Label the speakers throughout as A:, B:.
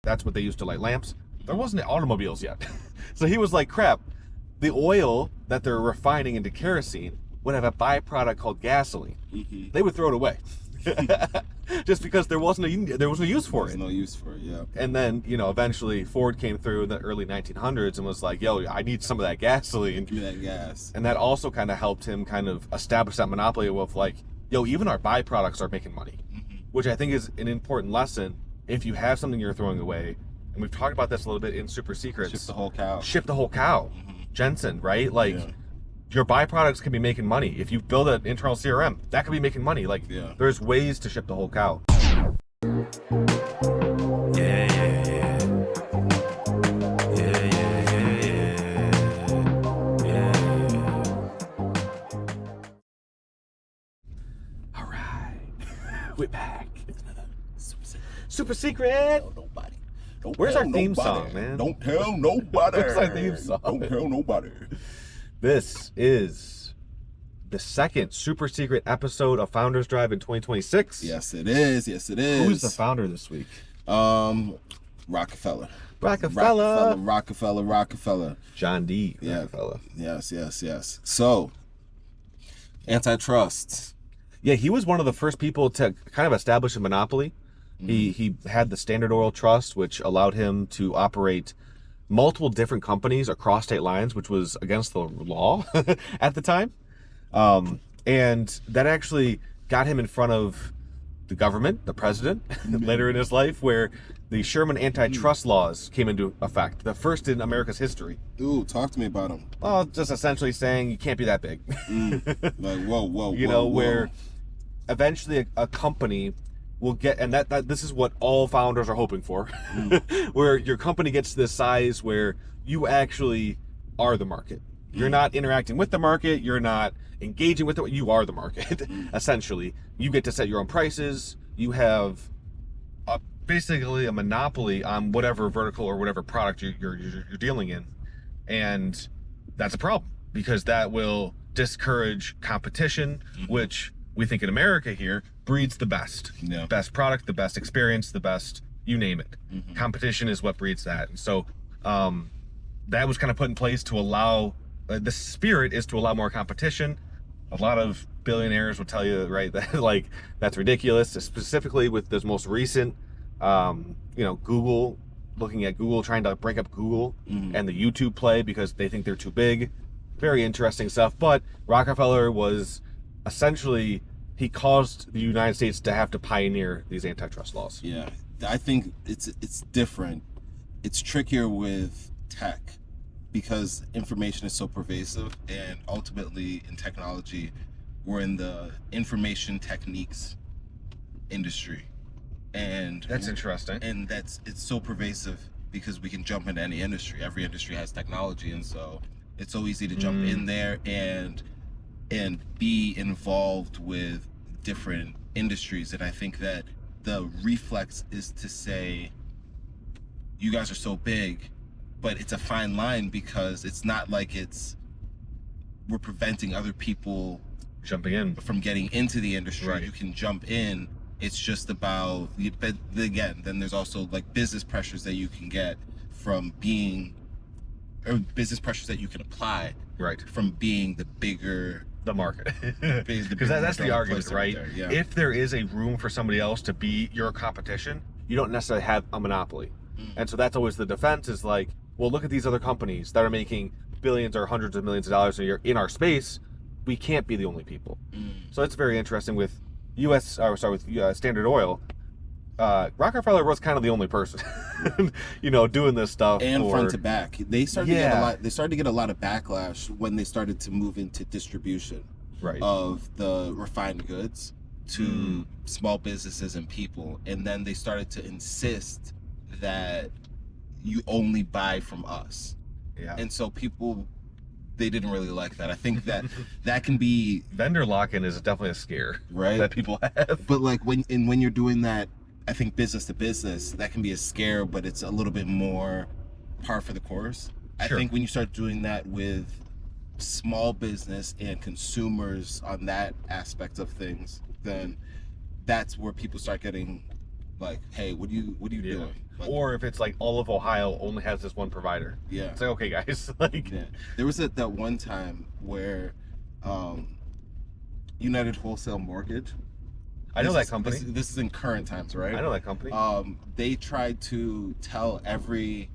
A: That's what they used to light lamps. There wasn't automobiles yet. So he was like, crap, the oil that they're refining into kerosene would have a byproduct called gasoline.
B: Mm-hmm.
A: They would throw it away. Just because there wasn't a use for it.
B: There's no use for it, yeah.
A: And then, eventually Ford came through in the early 1900s and was like, yo, I need some of that gasoline.
B: Give me that gas.
A: And that also kind of helped him kind of establish that monopoly of like, yo, even our byproducts are making money, which I think is an important lesson. If you have something you're throwing away, and we've talked about this a little bit in Super Secrets.
B: Ship the whole cow.
A: Ship the whole cow. Jensen, right? Like, your byproducts can be making money. If you build an internal CRM, that could be making money. Like, there's ways to ship the whole cow. All right. We're back. Super secret.
B: Don't nobody.
A: Where's our theme song, man?
B: Don't tell nobody.
A: Where's our theme song?
B: Don't tell nobody.
A: This is the second super secret episode of Founders Drive in 2026.
B: Yes, it is. Yes, it is.
A: Who's the founder this week?
B: Rockefeller.
A: Rockefeller. John D. Rockefeller.
B: Yes. So, antitrust.
A: Yeah, he was one of the first people to kind of establish a monopoly. He had the Standard Oil Trust, which allowed him to operate multiple different companies across state lines, which was against the law at the time. And that actually got him in front of the government, the president, later in his life, where the Sherman antitrust laws came into effect, the first in America's history.
B: Ooh, talk to me about them.
A: Well, just essentially saying you can't be that big.
B: Like, whoa.
A: Where eventually a company will get, and that this is what all founders are hoping for, where your company gets to this size where you actually are the market. You're not interacting with the market. You're not engaging with it. You are the market, essentially. You get to set your own prices. You have basically a monopoly on whatever vertical or whatever product you're dealing in. And that's a problem, because that will discourage competition, which we think in America here breeds the best. Best product, the best experience, the best, you name it. Competition is what breeds that. And so that was kind of put in place to allow, the spirit is to allow more competition. A lot of billionaires will tell you, right, that like that's ridiculous, specifically with this most recent, Google, looking at Google, trying to break up Google and the YouTube play because they think they're too big. Very interesting stuff. But Rockefeller was essentially, he caused the United States to have to pioneer these antitrust laws.
B: Yeah, I think it's different. It's trickier with tech because information is so pervasive, and ultimately in technology, we're in the information techniques industry. And
A: that's interesting.
B: And it's so pervasive because we can jump into any industry. Every industry has technology, and so it's so easy to jump in there and be involved with different industries. And I think that the reflex is to say, you guys are so big, but it's a fine line, because it's not like we're preventing other people
A: jumping in
B: from getting into the industry.
A: Right.
B: You can jump in. It's just about, but again, then there's also like business pressures that you can get from being, or business pressures that you can apply from being the market. Because
A: that's the argument, right?
B: Yeah.
A: If there is a room for somebody else to be your competition, you don't necessarily have a monopoly. And so that's always the defense, is like, well, look at these other companies that are making billions or hundreds of millions of dollars a year in our space. We can't be the only people. So it's very interesting with Standard Oil. Rockefeller was kind of the only person, doing this stuff.
B: And front to back, they started to get a lot. They started to get a lot of backlash when they started to move into distribution of the refined goods to small businesses and people, and then they started to insist that you only buy from us. And so people, they didn't really like that. I think that can be,
A: vendor lock-in is definitely a scare, right, that people have.
B: But like when you're doing that, I think business to business, that can be a scare, but it's a little bit more par for the course. I think when you start doing that with small business and consumers on that aspect of things, then that's where people start getting like, hey, what are you doing? Like,
A: or if it's like all of Ohio only has this one provider.
B: yeah.
A: It's like, okay, guys, like,
B: Yeah. There was that one time where United Wholesale Mortgage.
A: I know that company.
B: This is in current times, right?
A: I know that company.
B: They tried to tell every,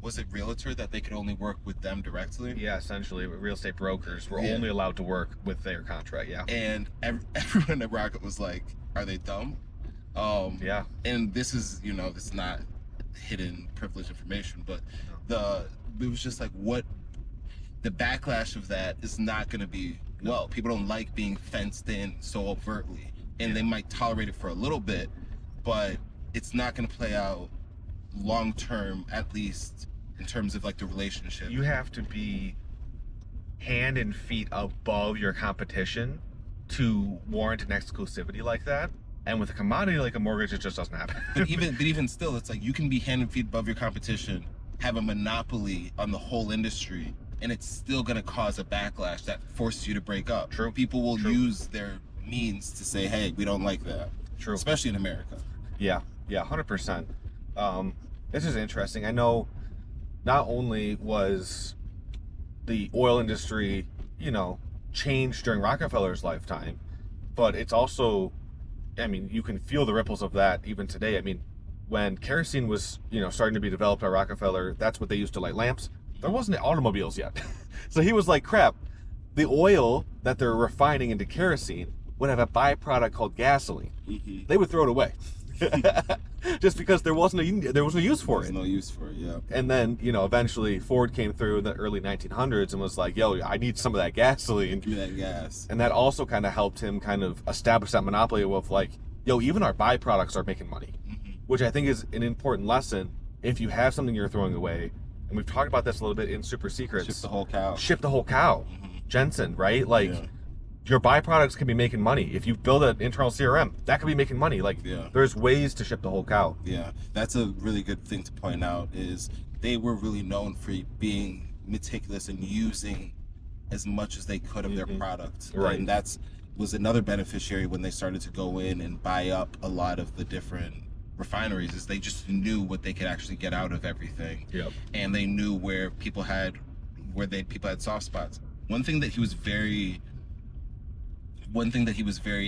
B: was it realtor, that they could only work with them directly?
A: Yeah, essentially, real estate brokers were only allowed to work with their contract. Yeah.
B: And everyone at Rocket was like, "Are they dumb?"
A: Yeah.
B: And this is, this is not hidden privileged information, but it was just like, what the backlash of that is not going to be well. People don't like being fenced in so overtly, and they might tolerate it for a little bit, but it's not going to play out long term, at least in terms of like the relationship.
A: You have to be hand and feet above your competition to warrant an exclusivity like that. And with a commodity like a mortgage, it just doesn't happen.
B: But even still, it's like you can be hand and feet above your competition, have a monopoly on the whole industry, and it's still going to cause a backlash that forces you to break up.
A: True.
B: People will use their means to say, "Hey, we don't like that."
A: True.
B: Especially in America.
A: Yeah, 100%. This is interesting. I know not only was the oil industry, changed during Rockefeller's lifetime, but it's also, I mean, you can feel the ripples of that even today. I mean, when kerosene was, starting to be developed by Rockefeller, that's what they used to light lamps. There wasn't automobiles yet. So he was like, crap, the oil that they're refining into kerosene would have a byproduct called gasoline.
B: Mm-hmm.
A: They would throw it away. Just because there was no use for it.
B: There's no use for it, yeah.
A: And then, eventually Ford came through in the early 1900s and was like, yo, I need some of that gasoline.
B: Give me that gas.
A: And that also kind of helped him kind of establish that monopoly of like, yo, even our byproducts are making money. Mm-hmm. Which I think is an important lesson. If you have something you're throwing away, and we've talked about this a little bit in Super Secrets.
B: Ship the whole cow.
A: Ship the whole cow.
B: Mm-hmm.
A: Jensen, right? Like, your byproducts can be making money. If you build an internal CRM, that could be making money. Like, there's ways to ship the whole cow.
B: Yeah, that's a really good thing to point out, is they were really known for being meticulous and using as much as they could of their products.
A: Right.
B: And was another beneficiary when they started to go in and buy up a lot of the different refineries, is they just knew what they could actually get out of everything.
A: Yep.
B: And they knew where people had soft spots. One thing that he was very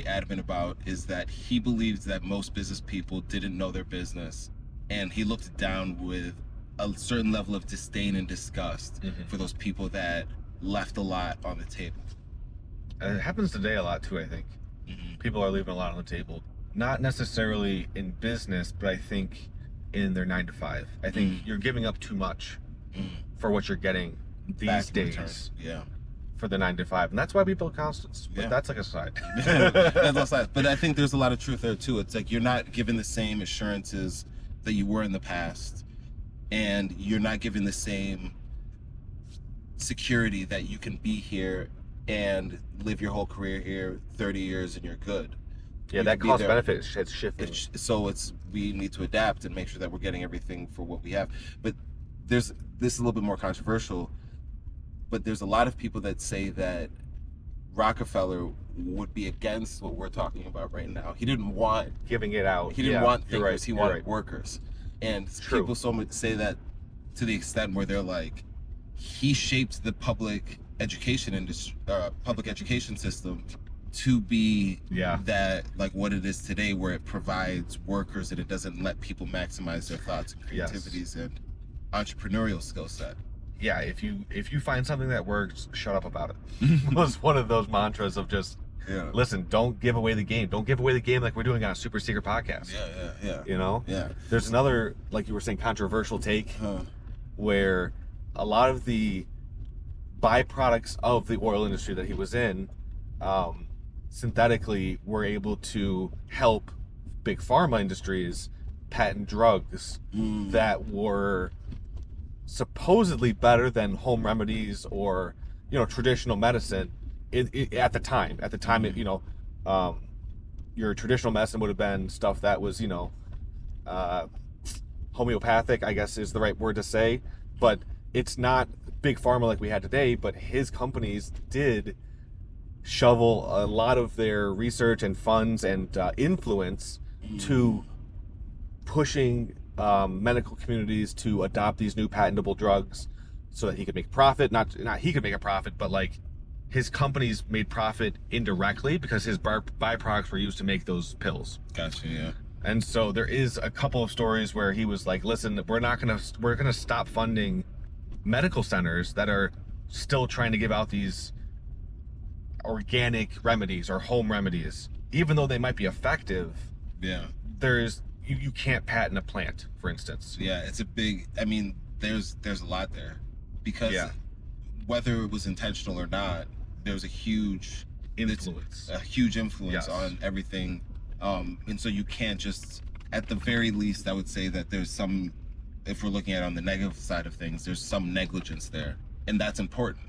B: adamant about is that he believed that most business people didn't know their business, and he looked down with a certain level of disdain and disgust for those people that left a lot on the table.
A: And it happens today a lot too, I think. People are leaving a lot on the table. Not necessarily in business, but I think in their 9 to 5. I think you're giving up too much for what you're getting these days.
B: Yeah.
A: For the 9 to 5, and that's why we build Constants. But that's like a side.
B: That's a side. But I think there's a lot of truth there too. It's like you're not given the same assurances that you were in the past, and you're not given the same security that you can be here and live your whole career here, 30 years, and you're good.
A: Yeah, that cost benefit has shifted.
B: So we need to adapt and make sure that we're getting everything for what we have. But this is a little bit more controversial. But there's a lot of people that say that Rockefeller would be against what we're talking about right now. He didn't want
A: giving it out.
B: He didn't want thinkers.
A: Right,
B: he wanted workers. And people so much say that to the extent where they're like, he shaped the public education industry, public education system to be that, like what it is today, where it provides workers and it doesn't let people maximize their thoughts and creativities and entrepreneurial skill set.
A: Yeah, if you find something that works, shut up about it. Was one of those mantras of just, listen, don't give away the game. Don't give away the game like we're doing on a Super Secret podcast.
B: Yeah. Yeah.
A: There's another, like you were saying, controversial take where a lot of the byproducts of the oil industry that he was in, synthetically were able to help Big Pharma industries patent drugs that were supposedly better than home remedies or traditional medicine at the time. At the time, your traditional medicine would have been stuff that was homeopathic, I guess is the right word to say, but it's not Big Pharma like we had today. But his companies did shovel a lot of their research and funds and influence to pushing medical communities to adopt these new patentable drugs so that he could make profit. Not he could make a profit, but like his companies made profit indirectly because his byproducts were used to make those pills.
B: Gotcha. Yeah.
A: And so there is a couple of stories where he was like, listen, we're gonna stop funding medical centers that are still trying to give out these organic remedies or home remedies, even though they might be effective.
B: Yeah.
A: There's you can't patent a plant, for instance.
B: Yeah, it's a big. I mean, there's a lot there, because whether it was intentional or not, there was a huge
A: influence.
B: Yes. On everything. And so you can't just, at the very least, I would say that there's some, if we're looking at it on the negative side of things, there's some negligence there, and that's important.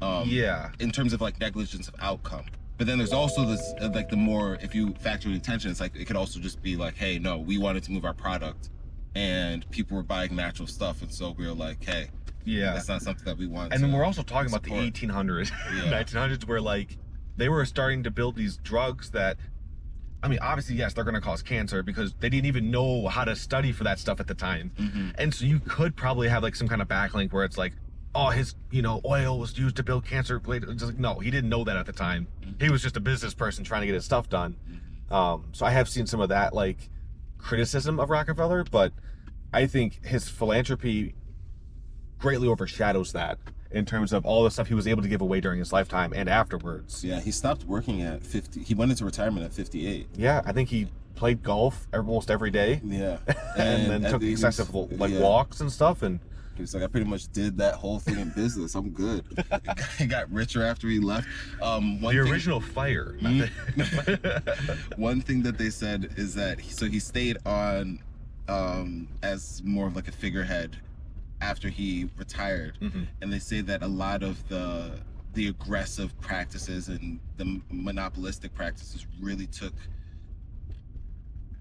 B: In terms of like negligence of outcome. But then there's also this, like the more, if you factor in intention, it's like, it could also just be like, hey, no, we wanted to move our product and people were buying natural stuff. And so we were like, hey, that's not something that we want.
A: And then we're also talking about the 1800s, 1900s, where like they were starting to build these drugs that, I mean, obviously, yes, they're going to cause cancer because they didn't even know how to study for that stuff at the time. And so you could probably have like some kind of backlink where it's like, oh, his, oil was used to build cancer. Just like, no, he didn't know that at the time. He was just a business person trying to get his stuff done. So I have seen some of that like criticism of Rockefeller, but I think his philanthropy greatly overshadows that in terms of all the stuff he was able to give away during his lifetime and afterwards.
B: Yeah, he stopped working at 50. He went into retirement at 58.
A: Yeah, I think he played golf almost every day.
B: Yeah.
A: And then took excessive walks and stuff, and
B: he was like, I pretty much did that whole thing in business. I'm good. He got richer after he left.
A: Original fire.
B: One thing that they said is that he stayed on as more of like a figurehead after he retired. And they say that a lot of the aggressive practices and the monopolistic practices really took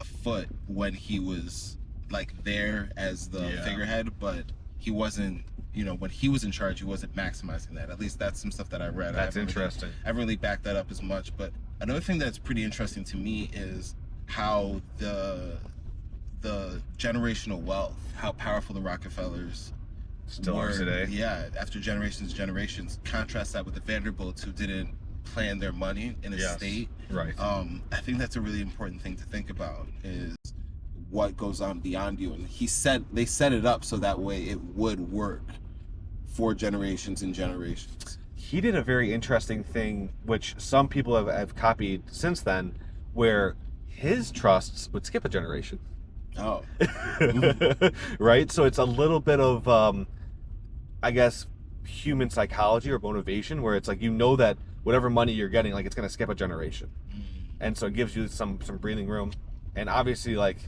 B: a foot when he was like there as the figurehead, but he wasn't, when he was in charge, he wasn't maximizing that. At least that's some stuff that I read.
A: That's interesting.
B: I haven't really backed that up as much. But another thing that's pretty interesting to me is how the generational wealth, how powerful the Rockefellers
A: still are today.
B: Yeah, after generations. Contrast that with the Vanderbilts, who didn't plan their money in a state.
A: Right.
B: I think that's a really important thing to think about, is what goes on beyond you. And they set it up so that way it would work for generations and generations.
A: He did a very interesting thing, which some people have copied since then, where his trusts would skip a generation.
B: Oh.
A: Right? So it's a little bit of, I guess, human psychology or motivation, where it's like, that whatever money you're getting, like, it's going to skip a generation. And so it gives you some breathing room. And obviously, like,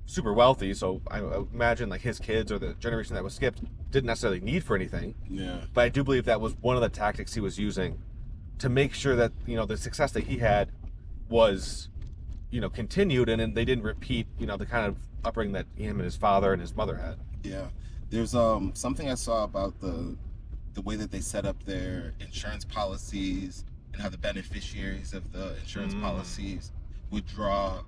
A: super wealthy, so I imagine like his kids or the generation that was skipped didn't necessarily need for anything.
B: Yeah.
A: But I do believe that was one of the tactics he was using to make sure that the success that he had was continued, and then they didn't repeat the kind of upbringing that him and his father and his mother had.
B: Yeah. There's something I saw about the way that they set up their insurance policies and how the beneficiaries of the insurance policies would draw,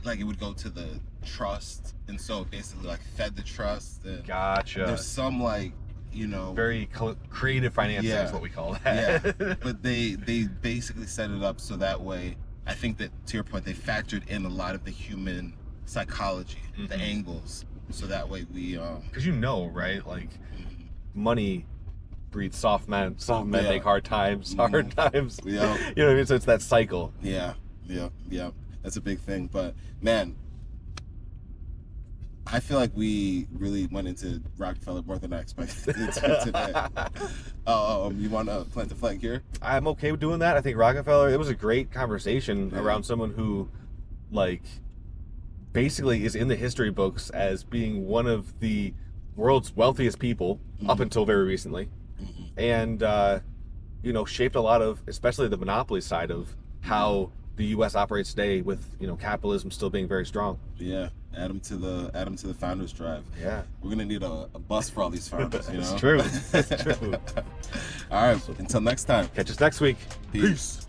B: like it would go to the trust, and so basically like fed the trust. And
A: gotcha.
B: There's some like
A: very creative financing is what we call that.
B: Yeah. But they basically set it up so that way, I think that, to your point, they factored in a lot of the human psychology, the angles, so that way we
A: because right, like money breeds soft men make hard times. Times.
B: Yeah.
A: You know what I mean? So it's that cycle.
B: Yeah. That's a big thing. But man, I feel like we really went into Rockefeller more than I expected today. You want to plant the flag here?
A: I'm okay with doing that. I think Rockefeller, it was a great conversation around someone who, like, basically is in the history books as being one of the world's wealthiest people up until very recently. And, shaped a lot of, especially the monopoly side of how the U.S. operates today, with capitalism still being very strong.
B: Yeah, add them to the founders drive.
A: Yeah,
B: we're gonna need a bus for all these founders.
A: It's true. It's true.
B: All right. Until next time.
A: Catch us next week.
B: Peace.